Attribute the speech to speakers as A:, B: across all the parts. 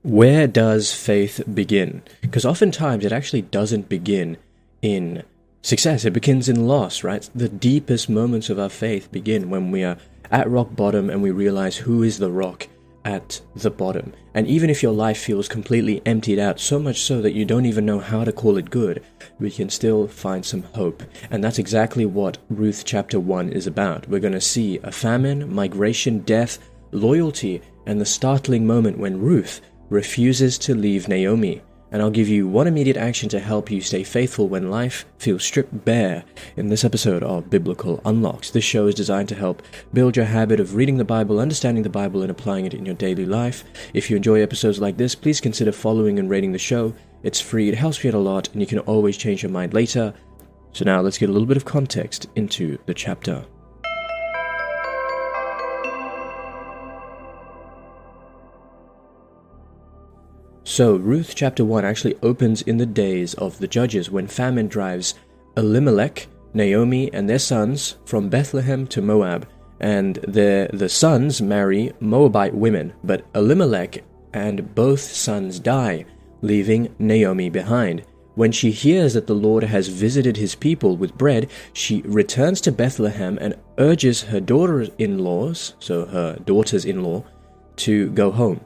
A: Where does faith begin? Because oftentimes it actually doesn't begin in success. It begins in loss, right? The deepest moments of our faith begin when we are at rock bottom and we realize who is the rock at the bottom. And even if your life feels completely emptied out, so much so that you don't even know how to call it good, we can still find some hope. And that's exactly what Ruth chapter 1 is about. We're going to see a famine, migration, death, loyalty, and the startling moment when Ruth refuses to leave Naomi. And I'll give you one immediate action to help you stay faithful when life feels stripped bare in this episode of Biblical Unlocks. This show is designed to help build your habit of reading the Bible, understanding the Bible, and applying it in your daily life. If you enjoy episodes like this, please consider following and rating the show. It's free, it helps me out a lot, and you can always change your mind later. So now let's get a little bit of context into the chapter. So, Ruth chapter 1 actually opens in the days of the judges when famine drives Elimelech, Naomi, and their sons from Bethlehem to Moab. And the sons marry Moabite women, but Elimelech and both sons die, leaving Naomi behind. When she hears that the Lord has visited his people with bread, she returns to Bethlehem and urges her daughters-in-laws, so her daughters-in-law, to go home.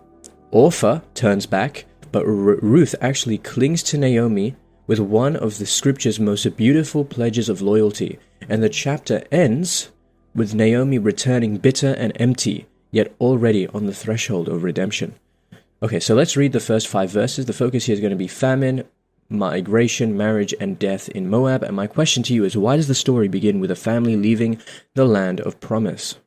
A: Orpah turns back, but Ruth actually clings to Naomi with one of the scripture's most beautiful pledges of loyalty, and the chapter ends with Naomi returning bitter and empty, yet already on the threshold of redemption. Okay, so let's read the first 5 verses. The focus here is going to be famine, migration, marriage, and death in Moab, and my question to you is, why does the story begin with a family leaving the land of promise?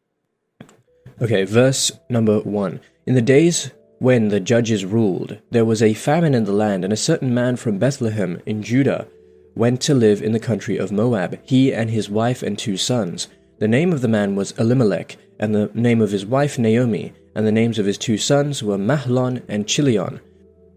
A: Okay, verse number 1. In the days when the judges ruled, there was a famine in the land, and a certain man from Bethlehem in Judah went to live in the country of Moab, he and his wife and 2 sons. The name of the man was Elimelech, and the name of his wife Naomi, and the names of his 2 sons were Mahlon and Chilion.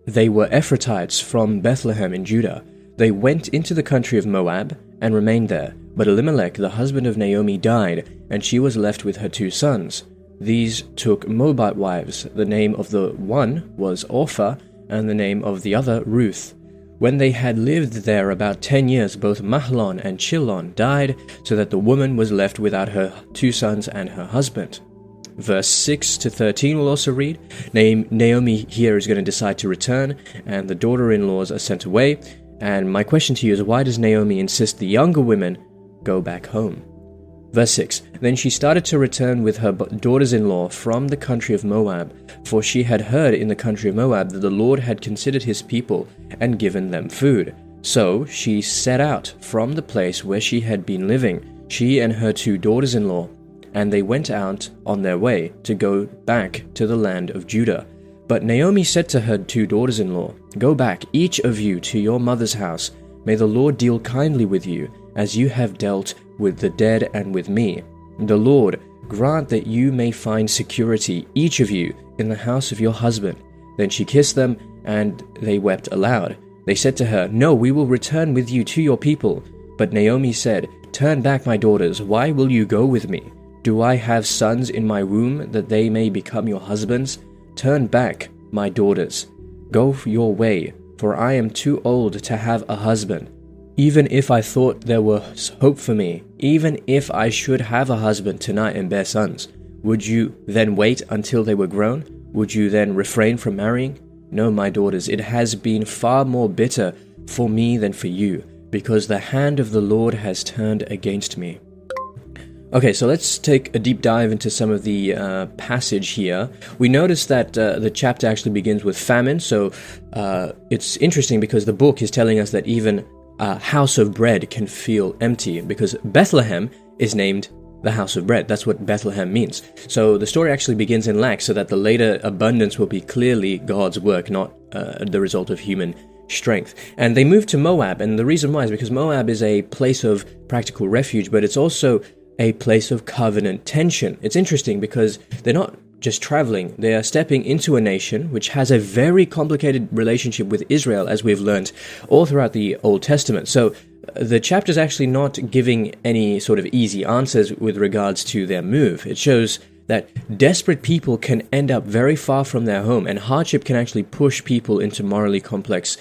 A: They were Ephrathites from Bethlehem in Judah. They went into the country of Moab and remained there. But Elimelech, the husband of Naomi, died, and she was left with her 2 sons. These took Moabite wives. The name of the one was Orpah, and the name of the other Ruth. When they had lived there about 10 years, both Mahlon and Chilion died, so that the woman was left without her 2 sons and her husband. Verse 6 to 13 we'll also read. Naomi here is going to decide to return, and the daughter-in-laws are sent away. And my question to you is, why does Naomi insist the younger women go back home? Verse 6, Then she started to return with her daughters-in-law from the country of Moab, for she had heard in the country of Moab that the Lord had considered his people and given them food. So she set out from the place where she had been living, she and her 2 daughters-in-law, and they went out on their way to go back to the land of Judah. But Naomi said to her 2 daughters-in-law, Go back, each of you, to your mother's house. May the Lord deal kindly with you, as you have dealt with the dead and with me. The Lord grant that you may find security, each of you, in the house of your husband. Then she kissed them, and they wept aloud. They said to her, No, we will return with you to your people. But Naomi said, Turn back, my daughters, why will you go with me? Do I have sons in my womb, that they may become your husbands? Turn back, my daughters. Go your way, for I am too old to have a husband. Even if I thought there was hope for me, even if I should have a husband tonight and bear sons, would you then wait until they were grown? Would you then refrain from marrying? No, my daughters, it has been far more bitter for me than for you, because the hand of the Lord has turned against me. Okay, so let's take a deep dive into some of the passage here. We notice that the chapter actually begins with famine, so it's interesting because the book is telling us that even a house of bread can feel empty, because Bethlehem is named the house of bread. That's what Bethlehem means. So the story actually begins in lack, so that the later abundance will be clearly God's work, not the result of human strength. And they move to Moab, and the reason why is because Moab is a place of practical refuge, but it's also a place of covenant tension. It's interesting because they're not just traveling, they are stepping into a nation which has a very complicated relationship with Israel, as we've learned all throughout the Old Testament. So the chapter is actually not giving any sort of easy answers with regards to their move. It shows that desperate people can end up very far from their home, and hardship can actually push people into morally complex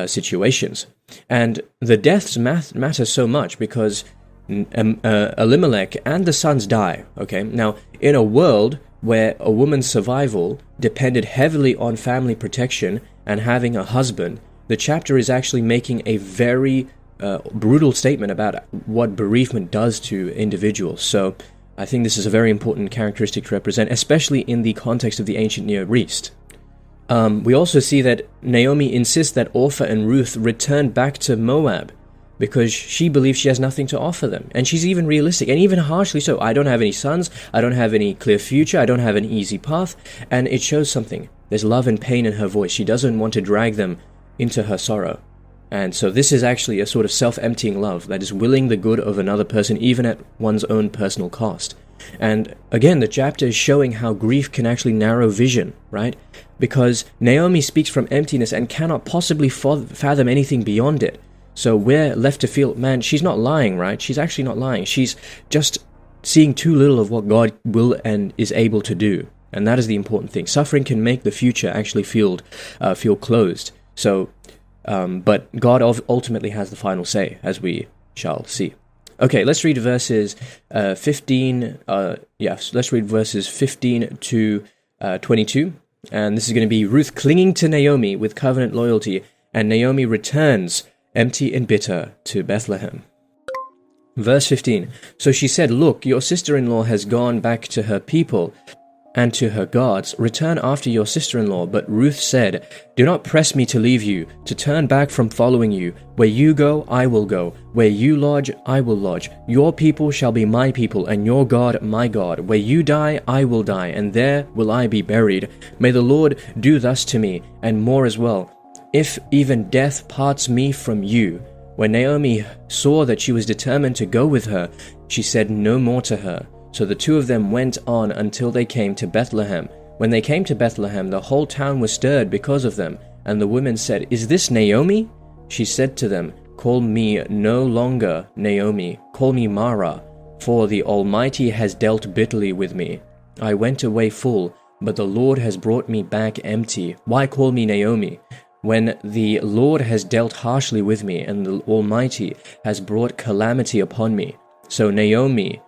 A: situations. And the deaths matter so much because Elimelech and the sons die. Okay, now in a world where a woman's survival depended heavily on family protection and having a husband, the chapter is actually making a very brutal statement about what bereavement does to individuals. So I think this is a very important characteristic to represent, especially in the context of the ancient Near East. We also see that Naomi insists that Orpah and Ruth return back to Moab because she believes she has nothing to offer them. And she's even realistic, and even harshly so. I don't have any sons, I don't have any clear future, I don't have an easy path, and it shows something. There's love and pain in her voice. She doesn't want to drag them into her sorrow. And so this is actually a sort of self-emptying love that is willing the good of another person, even at one's own personal cost. And again, the chapter is showing how grief can actually narrow vision, right? Because Naomi speaks from emptiness and cannot possibly fathom anything beyond it. So we're left to feel, man, she's not lying, right? She's actually not lying. She's just seeing too little of what God will and is able to do. And that is the important thing. Suffering can make the future actually feel closed. So, but God ultimately has the final say, as we shall see. Okay, let's read verses 15. Let's read verses 15 to 22. And this is going to be Ruth clinging to Naomi with covenant loyalty, and Naomi returns empty and bitter to Bethlehem. Verse 15. So she said, "Look, your sister-in-law has gone back to her people and to her gods. Return after your sister-in-law." But Ruth said, "Do not press me to leave you, to turn back from following you. Where you go, I will go. Where you lodge, I will lodge. Your people shall be my people, and your God my God. Where you die, I will die, and there will I be buried. May the Lord do thus to me, and more as well, if even death parts me from you." When Naomi saw that she was determined to go with her, she said no more to her. So the two of them went on until they came to Bethlehem. When they came to Bethlehem, the whole town was stirred because of them. And the women said, "Is this Naomi?" She said to them, "Call me no longer Naomi, call me Mara, for the Almighty has dealt bitterly with me. I went away full, but the Lord has brought me back empty. Why call me Naomi, when the Lord has dealt harshly with me, and the Almighty has brought calamity upon me?" So Naomi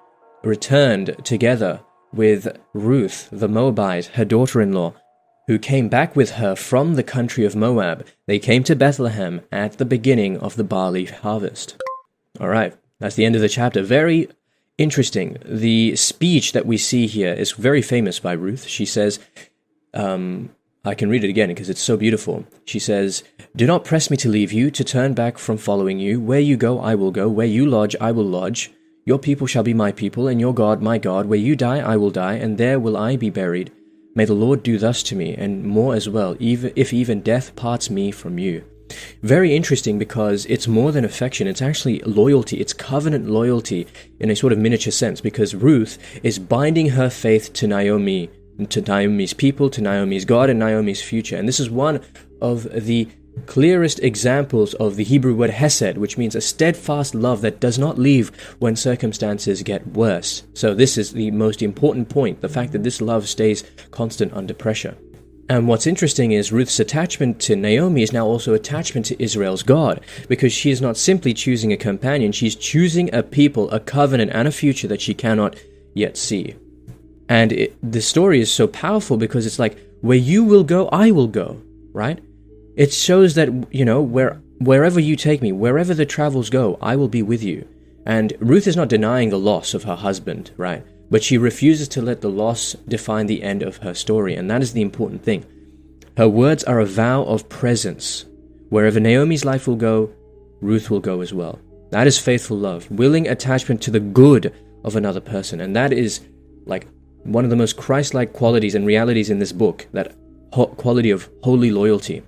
A: returned together with Ruth the Moabite, her daughter-in-law, who came back with her from the country of Moab. They came to Bethlehem at the beginning of the barley harvest. All right, that's the end of the chapter. Very interesting. The speech that we see here is very famous by Ruth. She says, I can read it again because it's so beautiful. She says, "Do not press me to leave you, to turn back from following you. Where you go, I will go. Where you lodge, I will lodge. Your people shall be my people, and your God my God. Where you die, I will die, and there will I be buried. May the Lord do thus to me, and more as well, if even death parts me from you." Very interesting, because it's more than affection. It's actually loyalty. It's covenant loyalty in a sort of miniature sense, because Ruth is binding her faith to Naomi, to Naomi's people, to Naomi's God, and Naomi's future. And this is one of the clearest examples of the Hebrew word hesed, which means a steadfast love that does not leave when circumstances get worse. So this is the most important point, the fact that this love stays constant under pressure. And what's interesting is Ruth's attachment to Naomi is now also attachment to Israel's God, because she is not simply choosing a companion, she's choosing a people, a covenant, and a future that she cannot yet see. And the story is so powerful because it's like, where you will go, I will go, right? It shows that, wherever you take me, wherever the travels go, I will be with you. And Ruth is not denying the loss of her husband, right? But she refuses to let the loss define the end of her story, and that is the important thing. Her words are a vow of presence. Wherever Naomi's life will go, Ruth will go as well. That is faithful love, willing attachment to the good of another person, and that is like one of the most Christ-like qualities and realities in this book, that quality of holy loyalty.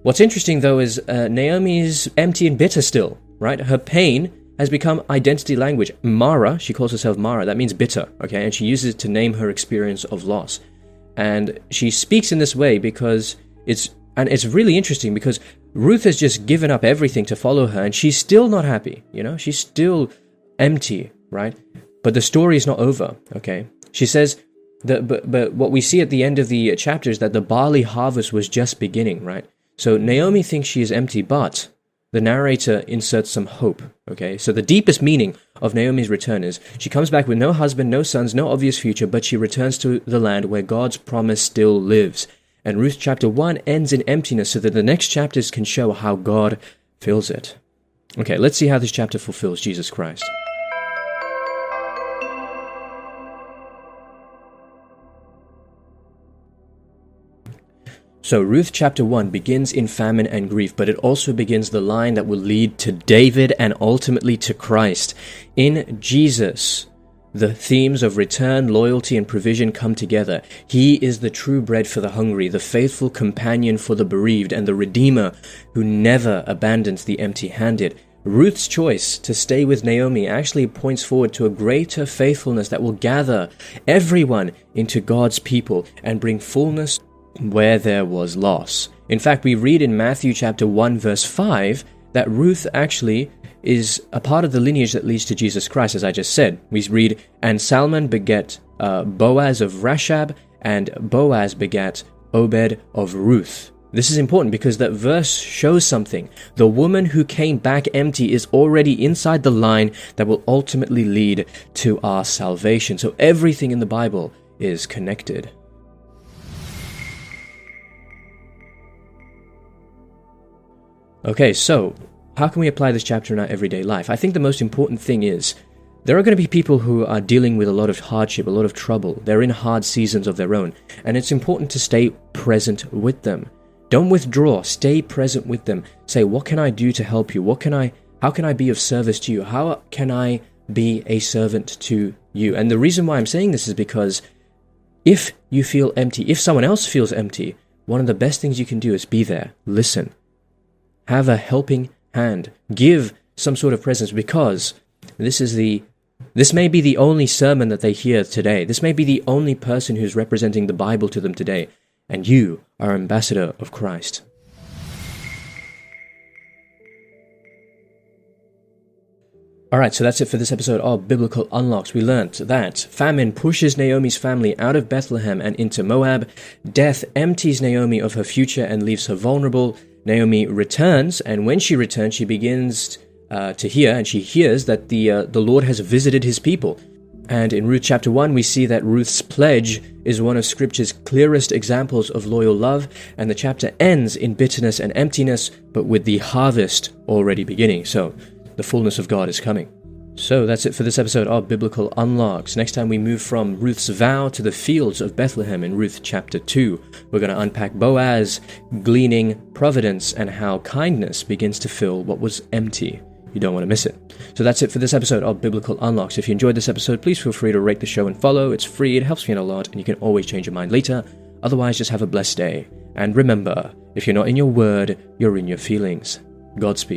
A: What's interesting, though, is Naomi's empty and bitter still, right? Her pain has become identity language. Mara, she calls herself Mara, that means bitter, okay? And she uses it to name her experience of loss. And she speaks in this way because it's really interesting, because Ruth has just given up everything to follow her, and she's still not happy, She's still empty, right? But the story is not over, okay? She says, But what we see at the end of the chapter is that the barley harvest was just beginning, right? So Naomi thinks she is empty, but the narrator inserts some hope, okay? So the deepest meaning of Naomi's return is she comes back with no husband, no sons, no obvious future, but she returns to the land where God's promise still lives. And Ruth chapter 1 ends in emptiness so that the next chapters can show how God fills it. Okay, let's see how this chapter fulfills Jesus Christ. So Ruth chapter 1 begins in famine and grief, but it also begins the line that will lead to David and ultimately to Christ. In Jesus, the themes of return, loyalty, and provision come together. He is the true bread for the hungry, the faithful companion for the bereaved, and the Redeemer who never abandons the empty-handed. Ruth's choice to stay with Naomi actually points forward to a greater faithfulness that will gather everyone into God's people and bring fullness where there was loss. In fact, we read in Matthew chapter 1 verse 5 that Ruth actually is a part of the lineage that leads to Jesus Christ, as I just said. We read, and Salmon begat Boaz of Rashab, and Boaz begat Obed of Ruth. This is important because that verse shows something. The woman who came back empty is already inside the line that will ultimately lead to our salvation. So everything in the Bible is connected. Okay, so how can we apply this chapter in our everyday life? I think the most important thing is there are going to be people who are dealing with a lot of hardship, a lot of trouble. They're in hard seasons of their own, and it's important to stay present with them. Don't withdraw, stay present with them. Say, what can I do to help you? How can I be of service to you? How can I be a servant to you? And the reason why I'm saying this is because if you feel empty, if someone else feels empty, one of the best things you can do is be there, listen. Have a helping hand. Give some sort of presence, because this may be the only sermon that they hear today. This may be the only person who's representing the Bible to them today. And you are ambassador of Christ. Alright, so that's it for this episode of Biblical Unlocks. We learnt that famine pushes Naomi's family out of Bethlehem and into Moab. Death empties Naomi of her future and leaves her vulnerable. Naomi returns, and when she returns, she begins to hear, and she hears that the Lord has visited his people. And in Ruth chapter 1, we see that Ruth's pledge is one of Scripture's clearest examples of loyal love, and the chapter ends in bitterness and emptiness, but with the harvest already beginning. So, the fullness of God is coming. So that's it for this episode of Biblical Unlocks. Next time we move from Ruth's vow to the fields of Bethlehem in Ruth chapter 2. We're going to unpack Boaz, gleaning, providence, and how kindness begins to fill what was empty. You don't want to miss it. So that's it for this episode of Biblical Unlocks. If you enjoyed this episode, please feel free to rate the show and follow. It's free, it helps me out a lot, and you can always change your mind later. Otherwise, just have a blessed day. And remember, if you're not in your word, you're in your feelings. Godspeed.